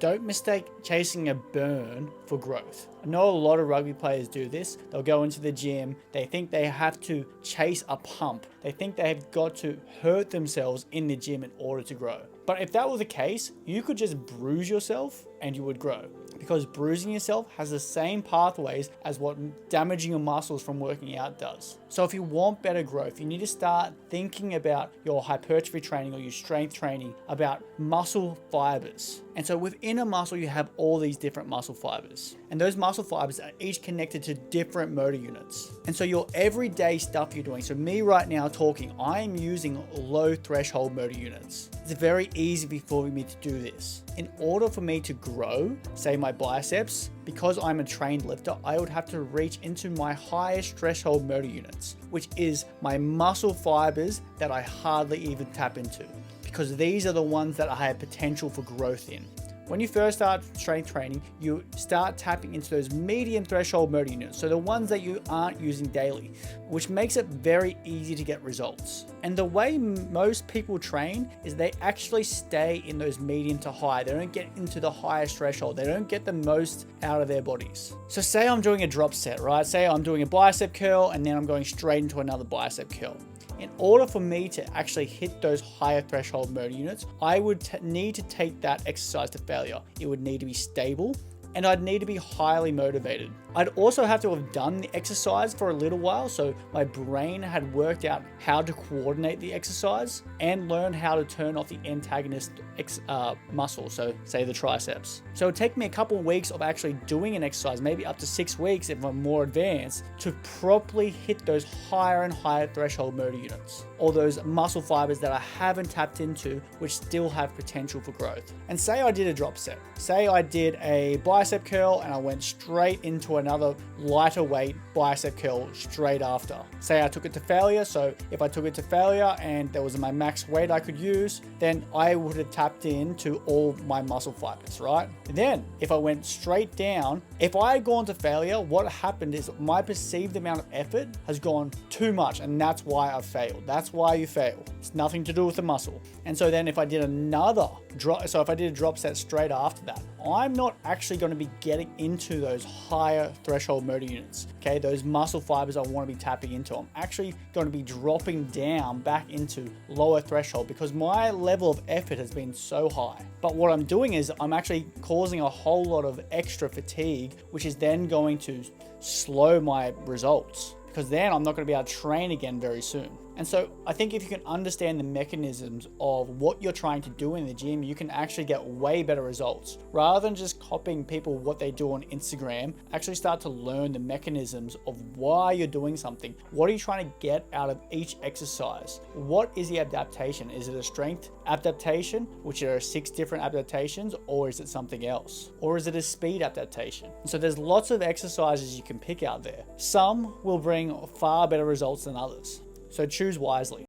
Don't mistake chasing a burn for growth. I know a lot of rugby players do this. They'll go into the gym. They think they have to chase a pump. They think they have got to hurt themselves in the gym in order to grow. But if that were the case, you could just bruise yourself and you would grow. Because bruising yourself has the same pathways as what damaging your muscles from working out does. So if you want better growth, you need to start thinking about your hypertrophy training or your strength training about muscle fibers. And so within a muscle, you have all these different muscle fibers. And those muscle fibers are each connected to different motor units. And so your everyday stuff you're doing, so me right now talking, I'm using low threshold motor units. It's very easy for me to do this. In order for me to grow, say my biceps, because I'm a trained lifter, I would have to reach into my highest threshold motor units, which is my muscle fibers that I hardly even tap into, because these are the ones that I have potential for growth in. When you first start strength training, you start tapping into those medium threshold motor units, so the ones that you aren't using daily, which makes it very easy to get results. And the way most people train is they actually stay in those medium to high. They don't get into the highest threshold. They don't get the most out of their bodies. So say I'm doing a drop set, right? Say I'm doing a bicep curl and then I'm going straight into another bicep curl. In order for me to actually hit those higher threshold motor units, I would need to take that exercise to failure. It would need to be stable and I'd need to be highly motivated. I'd also have to have done the exercise for a little while, so my brain had worked out how to coordinate the exercise and learn how to turn off the antagonist muscle, so say the triceps. So it'd take me a couple of weeks of actually doing an exercise, maybe up to 6 weeks if I'm more advanced, to properly hit those higher and higher threshold motor units, or those muscle fibers that I haven't tapped into, which still have potential for growth. And say I did a drop set. Say I did a bicep curl and I went straight into another lighter weight bicep curl straight after. Say I took it to failure, so if I took it to failure and there was my max weight I could use, then I would have tapped into all my muscle fibers, right? And then if I went straight down, if I had gone to failure, what happened is my perceived amount of effort has gone too much, and that's why I failed. That's why you fail. It's nothing to do with the muscle. And so then if I did another drop, so if I did a drop set straight after that, I'm not actually going to be getting into those higher threshold motor units, okay? Those muscle fibers I want to be tapping into. I'm actually going to be dropping down back into lower threshold because my level of effort has been so high. But what I'm doing is I'm actually causing a whole lot of extra fatigue, which is then going to slow my results, because then I'm not going to be able to train again very soon. And so I think if you can understand the mechanisms of what you're trying to do in the gym, you can actually get way better results. Rather than just copying people what they do on Instagram, actually start to learn the mechanisms of why you're doing something. What are you trying to get out of each exercise? What is the adaptation? Is it a strength adaptation, which there are 6 different adaptations, or is it something else? Or is it a speed adaptation? So there's lots of exercises you can pick out there. Some will bring far better results than others. So choose wisely.